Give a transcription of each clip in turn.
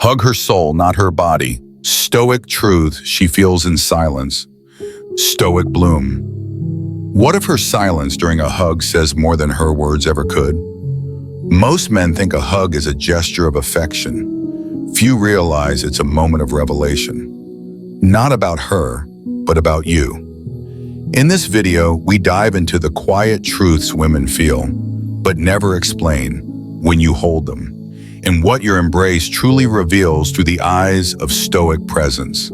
Hug her soul, not her body. Stoic truth she feels in silence. Stoic bloom. What if her silence during a hug says more than her words ever could? Most men think a hug is a gesture of affection. Few realize it's a moment of revelation. Not about her, but about you. In this video, we dive into the quiet truths women feel, but never explain when you hold them, and what your embrace truly reveals through the eyes of stoic presence.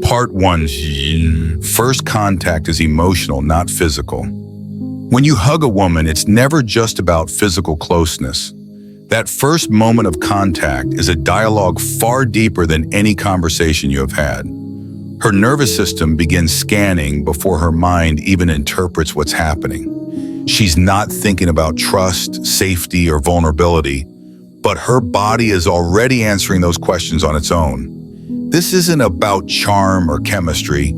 Part 1. First contact is emotional, not physical. When you hug a woman, it's never just about physical closeness. That first moment of contact is a dialogue far deeper than any conversation you have had. Her nervous system begins scanning before her mind even interprets what's happening. She's not thinking about trust, safety, or vulnerability, but her body is already answering those questions on its own. This isn't about charm or chemistry,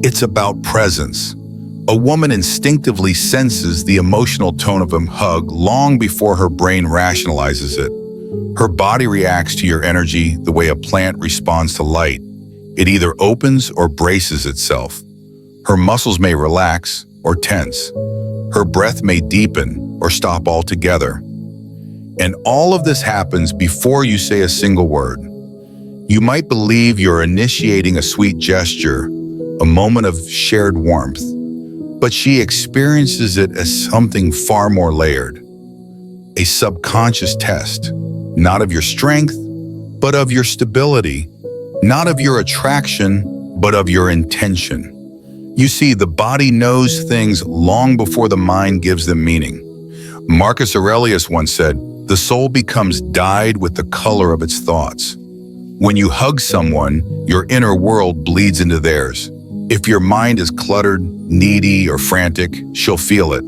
it's about presence. A woman instinctively senses the emotional tone of a hug long before her brain rationalizes it. Her body reacts to your energy the way a plant responds to light. It either opens or braces itself. Her muscles may relax or tense. Her breath may deepen or stop altogether. And all of this happens before you say a single word. You might believe you're initiating a sweet gesture, a moment of shared warmth, but she experiences it as something far more layered. A subconscious test, not of your strength, but of your stability. Not of your attraction, but of your intention. You see, the body knows things long before the mind gives them meaning. Marcus Aurelius once said, "The soul becomes dyed with the color of its thoughts." When you hug someone, your inner world bleeds into theirs. If your mind is cluttered, needy, or frantic, she'll feel it,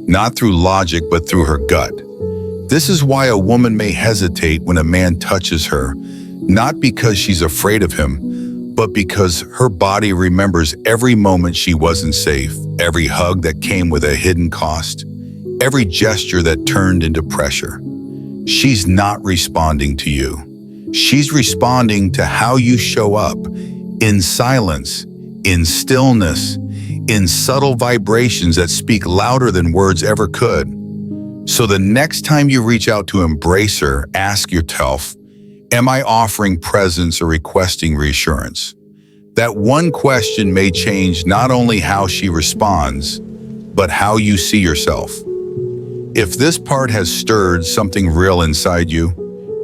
not through logic, but through her gut. This is why a woman may hesitate when a man touches her, not because she's afraid of him, but because her body remembers every moment she wasn't safe, every hug that came with a hidden cost, every gesture that turned into pressure. She's not responding to you. She's responding to how you show up, in silence, in stillness, in subtle vibrations that speak louder than words ever could. So the next time you reach out to embrace her, ask yourself, am I offering presence or requesting reassurance? That one question may change not only how she responds, but how you see yourself. If this part has stirred something real inside you,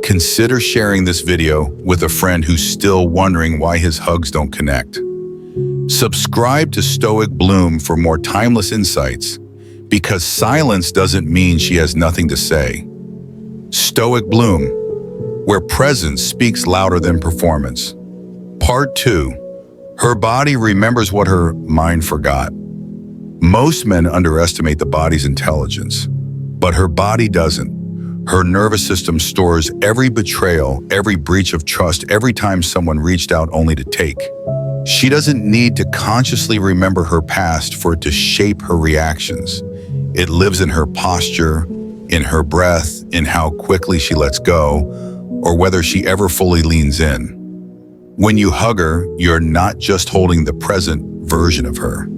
consider sharing this video with a friend who's still wondering why his hugs don't connect. Subscribe to Stoic Bloom for more timeless insights, because silence doesn't mean she has nothing to say. Stoic Bloom, where presence speaks louder than performance. Part 2. Her body remembers what her mind forgot. Most men underestimate the body's intelligence, but her body doesn't. Her nervous system stores every betrayal, every breach of trust, every time someone reached out only to take. She doesn't need to consciously remember her past for it to shape her reactions. It lives in her posture, in her breath, in how quickly she lets go, or whether she ever fully leans in. When you hug her, you're not just holding the present version of her.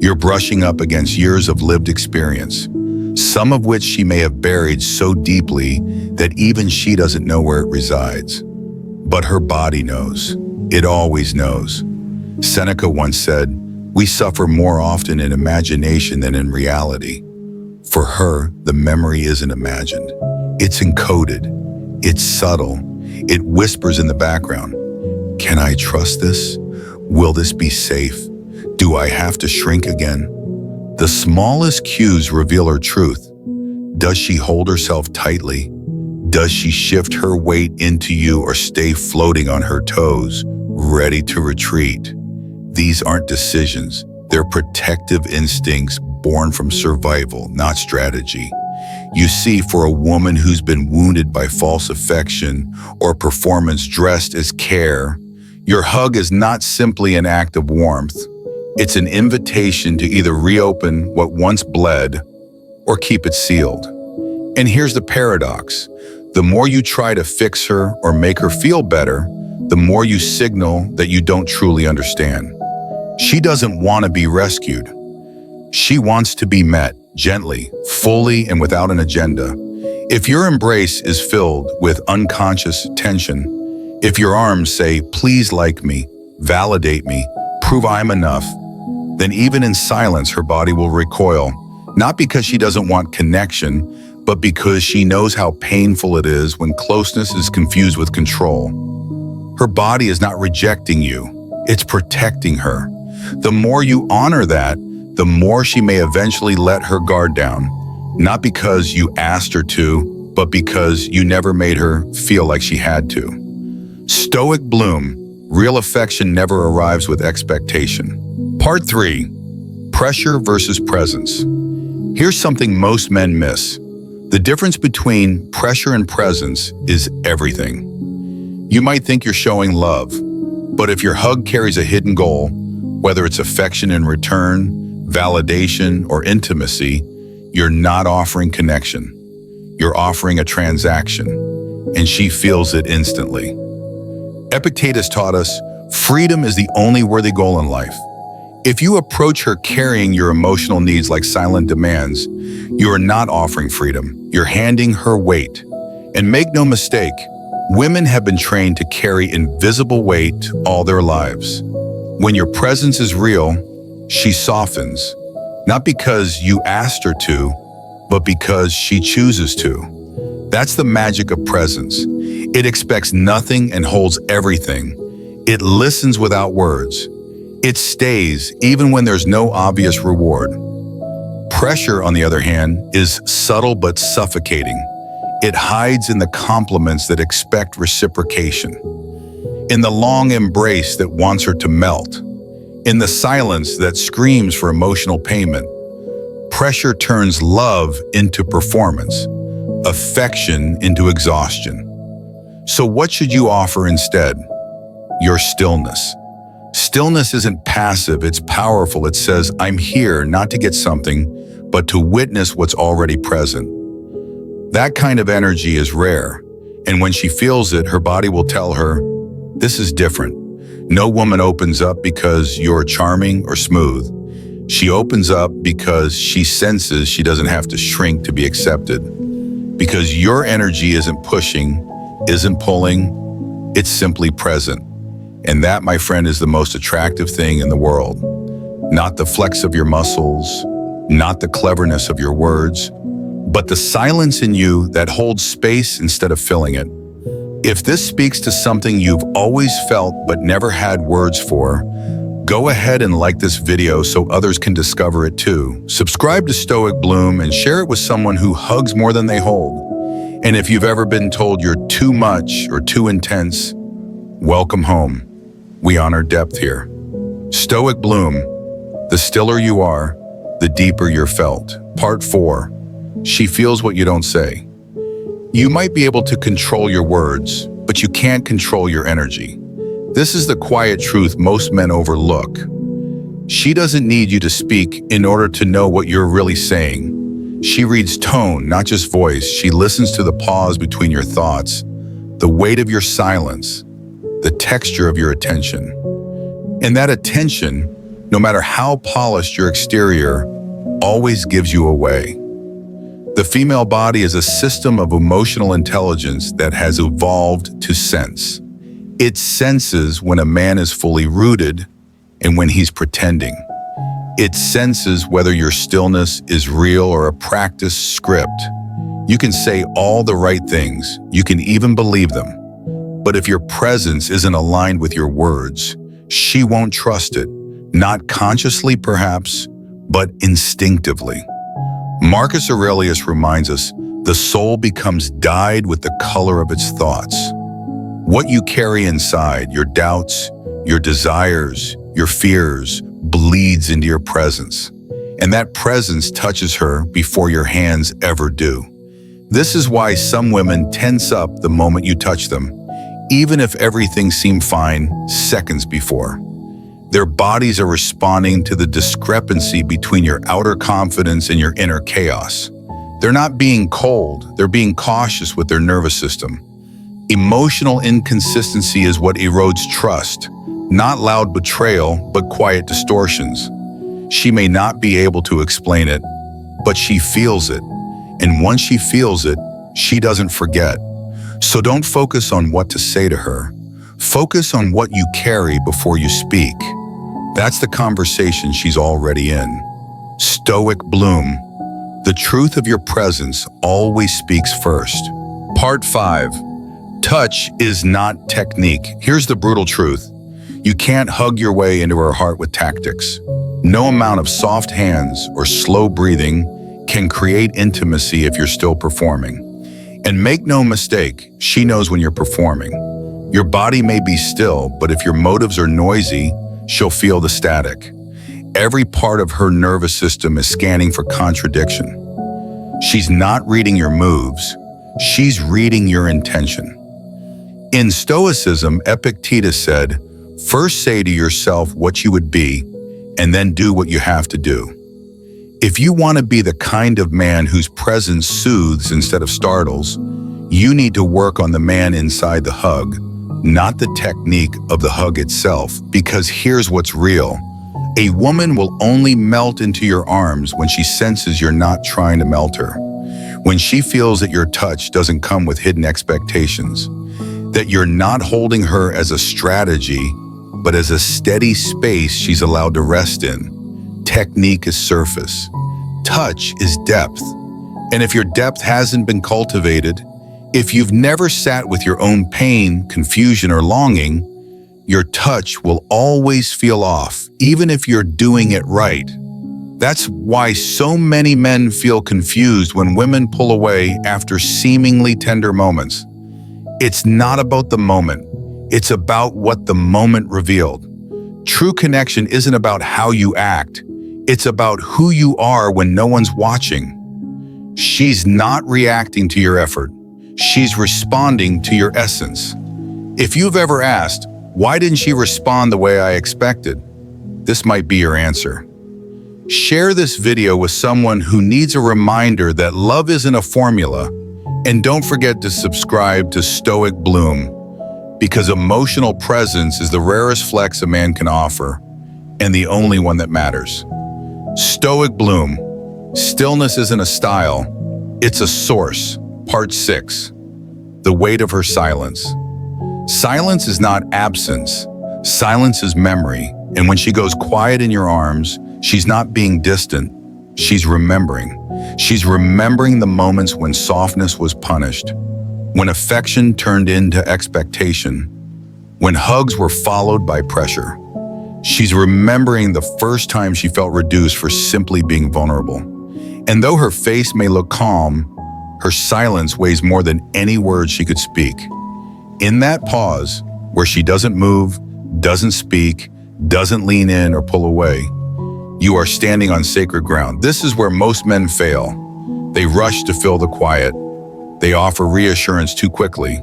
You're brushing up against years of lived experience, some of which she may have buried so deeply that even she doesn't know where it resides. But her body knows. It always knows. Seneca once said, "We suffer more often in imagination than in reality." For her, the memory isn't imagined. It's encoded. It's subtle. It whispers in the background. Can I trust this? Will this be safe? Do I have to shrink again? The smallest cues reveal her truth. Does she hold herself tightly? Does she shift her weight into you or stay floating on her toes, ready to retreat? These aren't decisions. They're protective instincts born from survival, not strategy. You see, for a woman who's been wounded by false affection or performance dressed as care, your hug is not simply an act of warmth. It's an invitation to either reopen what once bled or keep it sealed. And here's the paradox. The more you try to fix her or make her feel better, the more you signal that you don't truly understand. She doesn't want to be rescued. She wants to be met gently, fully, and without an agenda. If your embrace is filled with unconscious tension, if your arms say, "Please like me, validate me, prove I'm enough," then even in silence, her body will recoil, not because she doesn't want connection, but because she knows how painful it is when closeness is confused with control. Her body is not rejecting you, it's protecting her. The more you honor that, the more she may eventually let her guard down, not because you asked her to, but because you never made her feel like she had to. Stoic bloom, real affection never arrives with expectation. Part 3, pressure versus presence. Here's something most men miss. The difference between pressure and presence is everything. You might think you're showing love, but if your hug carries a hidden goal, whether it's affection in return, validation, or intimacy, you're not offering connection. You're offering a transaction, and she feels it instantly. Epictetus taught us, freedom is the only worthy goal in life. If you approach her carrying your emotional needs like silent demands, you are not offering freedom. You're handing her weight. And make no mistake, women have been trained to carry invisible weight all their lives. When your presence is real, she softens, not because you asked her to, but because she chooses to. That's the magic of presence. It expects nothing and holds everything. It listens without words. It stays even when there's no obvious reward. Pressure, on the other hand, is subtle but suffocating. It hides in the compliments that expect reciprocation, in the long embrace that wants her to melt, in the silence that screams for emotional payment. Pressure turns love into performance, affection into exhaustion. So what should you offer instead? Your stillness. Stillness isn't passive, it's powerful. It says, I'm here not to get something, but to witness what's already present. That kind of energy is rare, and when she feels it, her body will tell her, this is different. No woman opens up because you're charming or smooth. She opens up because she senses she doesn't have to shrink to be accepted. Because your energy isn't pushing, isn't pulling, it's simply present. And that, my friend, is the most attractive thing in the world. Not the flex of your muscles, not the cleverness of your words, but the silence in you that holds space instead of filling it. If this speaks to something you've always felt but never had words for, go ahead and like this video so others can discover it too. Subscribe to Stoic Bloom and share it with someone who hugs more than they hold. And if you've ever been told you're too much or too intense, welcome home. We honor depth here. Stoic Bloom, the stiller you are, the deeper you're felt. Part 4, she feels what you don't say. You might be able to control your words, but you can't control your energy. This is the quiet truth most men overlook. She doesn't need you to speak in order to know what you're really saying. She reads tone, not just voice. She listens to the pause between your thoughts, the weight of your silence, the texture of your attention. And that attention, no matter how polished your exterior, always gives you away. The female body is a system of emotional intelligence that has evolved to sense. It senses when a man is fully rooted and when he's pretending. It senses whether your stillness is real or a practiced script. You can say all the right things, you can even believe them. But if your presence isn't aligned with your words, she won't trust it, not consciously perhaps, but instinctively. Marcus Aurelius reminds us, the soul becomes dyed with the color of its thoughts. What you carry inside, your doubts, your desires, your fears, bleeds into your presence. And that presence touches her before your hands ever do. This is why some women tense up the moment you touch them, even if everything seemed fine seconds before. Their bodies are responding to the discrepancy between your outer confidence and your inner chaos. They're not being cold, they're being cautious with their nervous system. Emotional inconsistency is what erodes trust, not loud betrayal, but quiet distortions. She may not be able to explain it, but she feels it. And once she feels it, she doesn't forget. So don't focus on what to say to her. Focus on what you carry before you speak. That's the conversation she's already in. Stoic bloom. The truth of your presence always speaks first. Part 5. Touch is not technique. Here's the brutal truth. You can't hug your way into her heart with tactics. No amount of soft hands or slow breathing can create intimacy if you're still performing. And make no mistake, she knows when you're performing. Your body may be still, but if your motives are noisy, she'll feel the static. Every part of her nervous system is scanning for contradiction. She's not reading your moves, she's reading your intention. In Stoicism, Epictetus said, "First say to yourself what you would be, and then do what you have to do." If you want to be the kind of man whose presence soothes instead of startles, you need to work on the man inside the hug, not the technique of the hug itself, because here's what's real. A woman will only melt into your arms when she senses you're not trying to melt her. When she feels that your touch doesn't come with hidden expectations, that you're not holding her as a strategy, but as a steady space she's allowed to rest in. Technique is surface. Touch is depth. And if your depth hasn't been cultivated, if you've never sat with your own pain, confusion, or longing, your touch will always feel off, even if you're doing it right. That's why so many men feel confused when women pull away after seemingly tender moments. It's not about the moment. It's about what the moment revealed. True connection isn't about how you act. It's about who you are when no one's watching. She's not reacting to your effort. She's responding to your essence. If you've ever asked, "Why didn't she respond the way I expected?" this might be your answer. Share this video with someone who needs a reminder that love isn't a formula. And don't forget to subscribe to Stoic Bloom, because emotional presence is the rarest flex a man can offer, and the only one that matters. Stoic Bloom. Stillness isn't a style, it's a source. Part 6. The weight of her silence. Silence is not absence. Silence is memory. And when she goes quiet in your arms, she's not being distant, she's remembering. She's remembering the moments when softness was punished, when affection turned into expectation, when hugs were followed by pressure. She's remembering the first time she felt reduced for simply being vulnerable. And though her face may look calm, her silence weighs more than any words she could speak. In that pause, where she doesn't move, doesn't speak, doesn't lean in or pull away, you are standing on sacred ground. This is where most men fail. They rush to fill the quiet. They offer reassurance too quickly.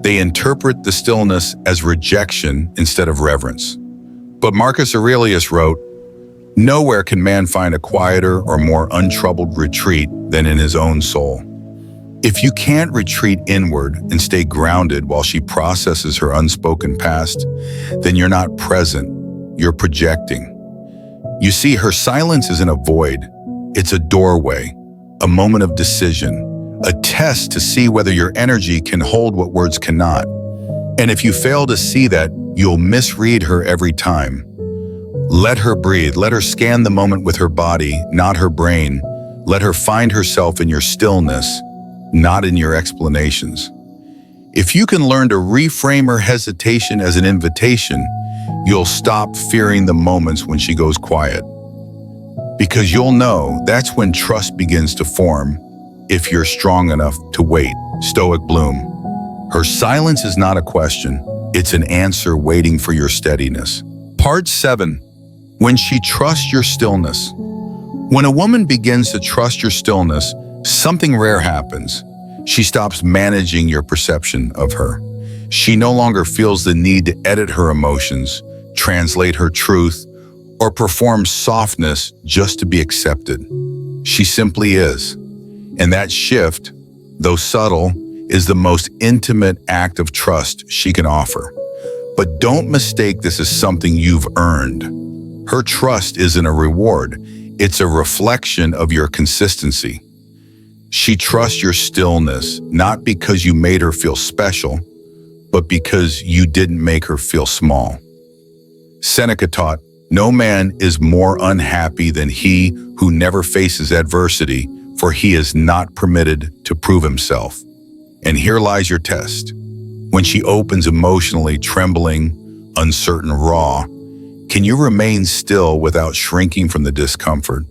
They interpret the stillness as rejection instead of reverence. But Marcus Aurelius wrote, "Nowhere can man find a quieter or more untroubled retreat than in his own soul." If you can't retreat inward and stay grounded while she processes her unspoken past, then you're not present, you're projecting. You see, her silence isn't a void, it's a doorway, a moment of decision, a test to see whether your energy can hold what words cannot. And if you fail to see that, you'll misread her every time. Let her breathe. Let her scan the moment with her body, not her brain. Let her find herself in your stillness, not in your explanations. If you can learn to reframe her hesitation as an invitation, you'll stop fearing the moments when she goes quiet. Because you'll know that's when trust begins to form, if you're strong enough to wait. Stoic Bloom. Her silence is not a question, it's an answer waiting for your steadiness. Part 7. When she trusts your stillness. When a woman begins to trust your stillness, something rare happens. She stops managing your perception of her. She no longer feels the need to edit her emotions, translate her truth, or perform softness just to be accepted. She simply is. And that shift, though subtle, is the most intimate act of trust she can offer. But don't mistake this as something you've earned. Her trust isn't a reward, it's a reflection of your consistency. She trusts your stillness, not because you made her feel special, but because you didn't make her feel small. Seneca taught, "No man is more unhappy than he who never faces adversity, for he is not permitted to prove himself." And here lies your test. When she opens emotionally, trembling, uncertain, raw, can you remain still without shrinking from the discomfort?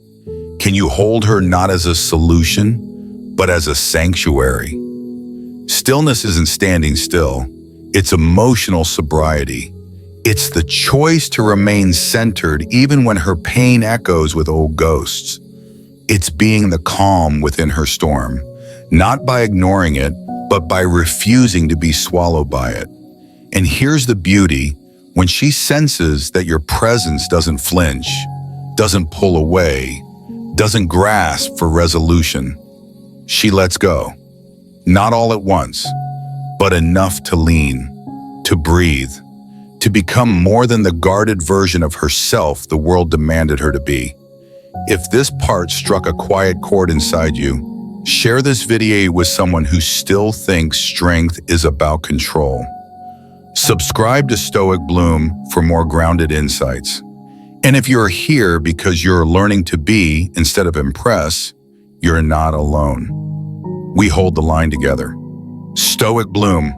Can you hold her not as a solution, but as a sanctuary? Stillness isn't standing still. It's emotional sobriety. It's the choice to remain centered even when her pain echoes with old ghosts. It's being the calm within her storm, not by ignoring it, but by refusing to be swallowed by it. And here's the beauty: when she senses that your presence doesn't flinch, doesn't pull away, doesn't grasp for resolution, she lets go. Not all at once, but enough to lean, to breathe, to become more than the guarded version of herself the world demanded her to be. If this part struck a quiet chord inside you, share this video with someone who still thinks strength is about control. Subscribe to Stoic Bloom for more grounded insights. And if you're here because you're learning to be instead of impress, you're not alone. We hold the line together. Stoic Bloom.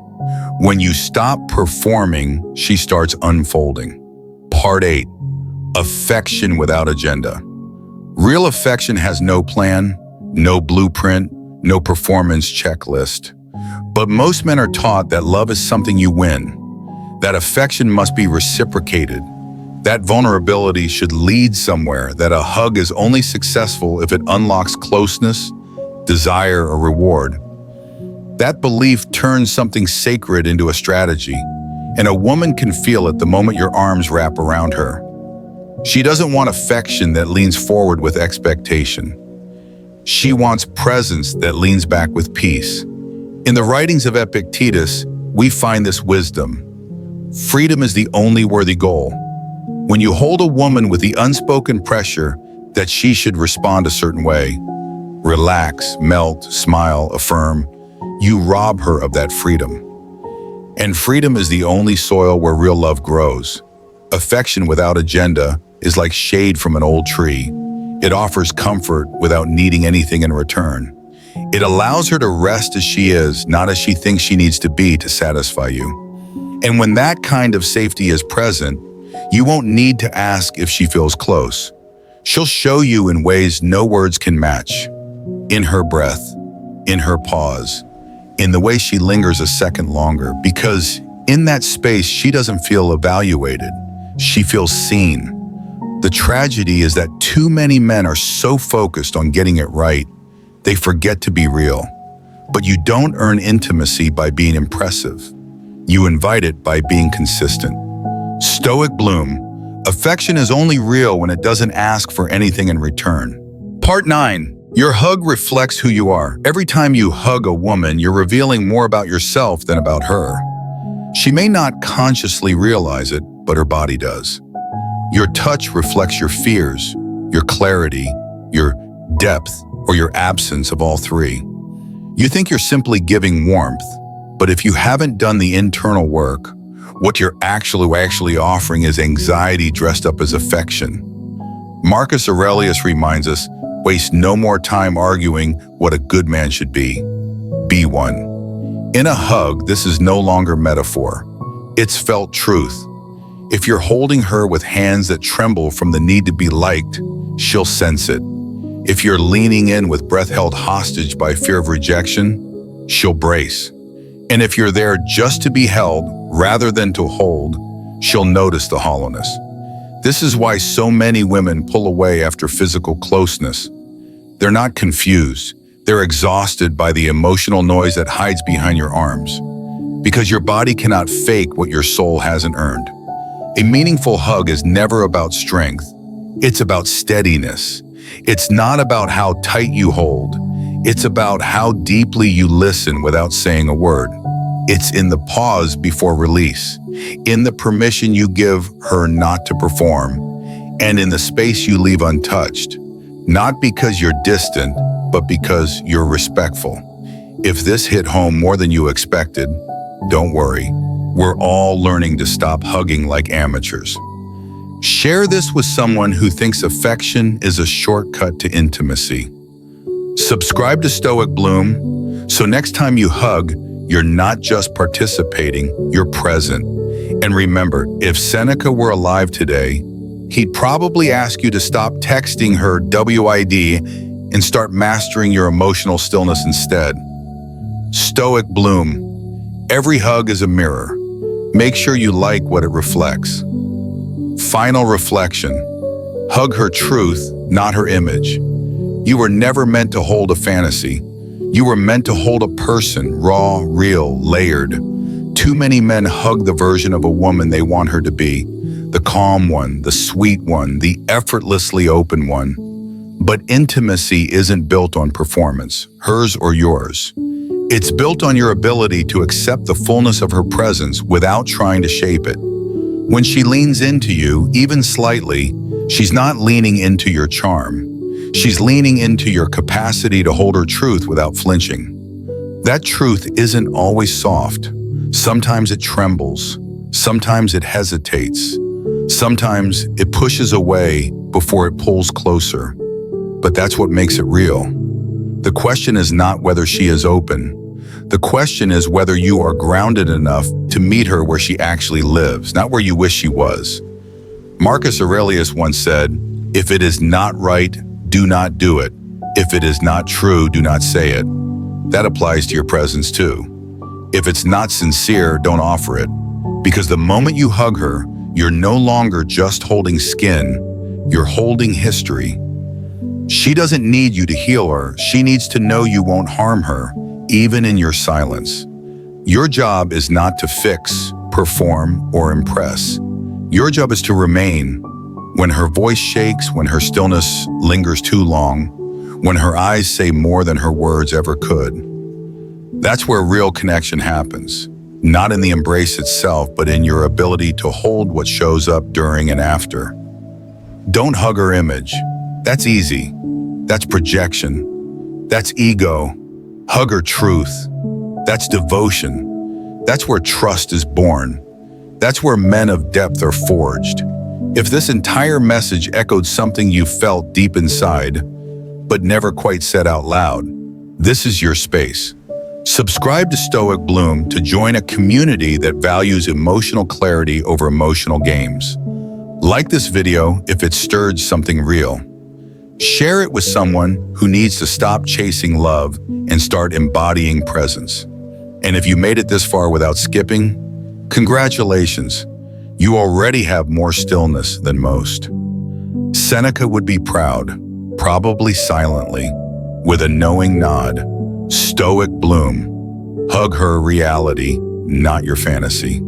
When you stop performing, she starts unfolding. Part 8. Affection without agenda. Real affection has no plan, no blueprint, no performance checklist. But most men are taught that love is something you win, that affection must be reciprocated, that vulnerability should lead somewhere, that a hug is only successful if it unlocks closeness, desire, or reward. That belief turns something sacred into a strategy, and a woman can feel it the moment your arms wrap around her. She doesn't want affection that leans forward with expectation. She wants presence that leans back with peace. In the writings of Epictetus, we find this wisdom. Freedom is the only worthy goal. When you hold a woman with the unspoken pressure that she should respond a certain way, relax, melt, smile, affirm, you rob her of that freedom. And freedom is the only soil where real love grows. Affection without agenda is like shade from an old tree. It offers comfort without needing anything in return. It allows her to rest as she is, not as she thinks she needs to be to satisfy you. And when that kind of safety is present, you won't need to ask if she feels close. She'll show you in ways no words can match. In her breath, in her pause, in the way she lingers a second longer, because in that space she doesn't feel evaluated, she feels seen. The tragedy is that too many men are so focused on getting it right, they forget to be real. But you don't earn intimacy by being impressive. You invite it by being consistent. Stoic Bloom. Affection is only real when it doesn't ask for anything in return. Part 9. Your hug reflects who you are. Every time you hug a woman, you're revealing more about yourself than about her. She may not consciously realize it, but her body does. Your touch reflects your fears, your clarity, your depth, or your absence of all three. You think you're simply giving warmth, but if you haven't done the internal work, what you're actually offering is anxiety dressed up as affection. Marcus Aurelius reminds us, waste no more time arguing what a good man should be. Be one. In a hug, this is no longer metaphor. It's felt truth. If you're holding her with hands that tremble from the need to be liked, she'll sense it. If you're leaning in with breath held hostage by fear of rejection, she'll brace. And if you're there just to be held rather than to hold, she'll notice the hollowness. This is why so many women pull away after physical closeness. They're not confused. They're exhausted by the emotional noise that hides behind your arms. Because your body cannot fake what your soul hasn't earned. A meaningful hug is never about strength. It's about steadiness. It's not about how tight you hold. It's about how deeply you listen without saying a word. It's in the pause before release, in the permission you give her not to perform, and in the space you leave untouched. Not because you're distant, but because you're respectful. If this hit home more than you expected, don't worry. We're all learning to stop hugging like amateurs. Share this with someone who thinks affection is a shortcut to intimacy. Subscribe to Stoic Bloom, so next time you hug, you're not just participating, you're present. And remember, if Seneca were alive today, he'd probably ask you to stop texting her WID and start mastering your emotional stillness instead. Stoic Bloom. Every hug is a mirror. Make sure you like what it reflects. Final reflection. Hug her truth, not her image. You were never meant to hold a fantasy. You were meant to hold a person, raw, real, layered. Too many men hug the version of a woman they want her to be. The calm one, the sweet one, the effortlessly open one. But intimacy isn't built on performance, hers or yours. It's built on your ability to accept the fullness of her presence without trying to shape it. When she leans into you, even slightly, she's not leaning into your charm. She's leaning into your capacity to hold her truth without flinching. That truth isn't always soft. Sometimes it trembles. Sometimes it hesitates. Sometimes it pushes away before it pulls closer. But that's what makes it real. The question is not whether she is open. The question is whether you are grounded enough to meet her where she actually lives, not where you wish she was. Marcus Aurelius once said, "If it is not right, do not do it. If it is not true, do not say it." That applies to your presence too. If it's not sincere, don't offer it. Because the moment you hug her, you're no longer just holding skin, you're holding history. She doesn't need you to heal her, she needs to know you won't harm her, even in your silence. Your job is not to fix, perform, or impress. Your job is to remain. When her voice shakes, when her stillness lingers too long, when her eyes say more than her words ever could. That's where real connection happens. Not in the embrace itself, but in your ability to hold what shows up during and after. Don't hug her image. That's easy. That's projection. That's ego. Hug her truth. That's devotion. That's where trust is born. That's where men of depth are forged. If this entire message echoed something you felt deep inside, but never quite said out loud, this is your space. Subscribe to Stoic Bloom to join a community that values emotional clarity over emotional games. Like this video if it stirred something real. Share it with someone who needs to stop chasing love and start embodying presence. And if you made it this far without skipping, congratulations. You already have more stillness than most. Seneca would be proud, probably silently, with a knowing nod. Stoic Bloom. Hug her reality, not your fantasy.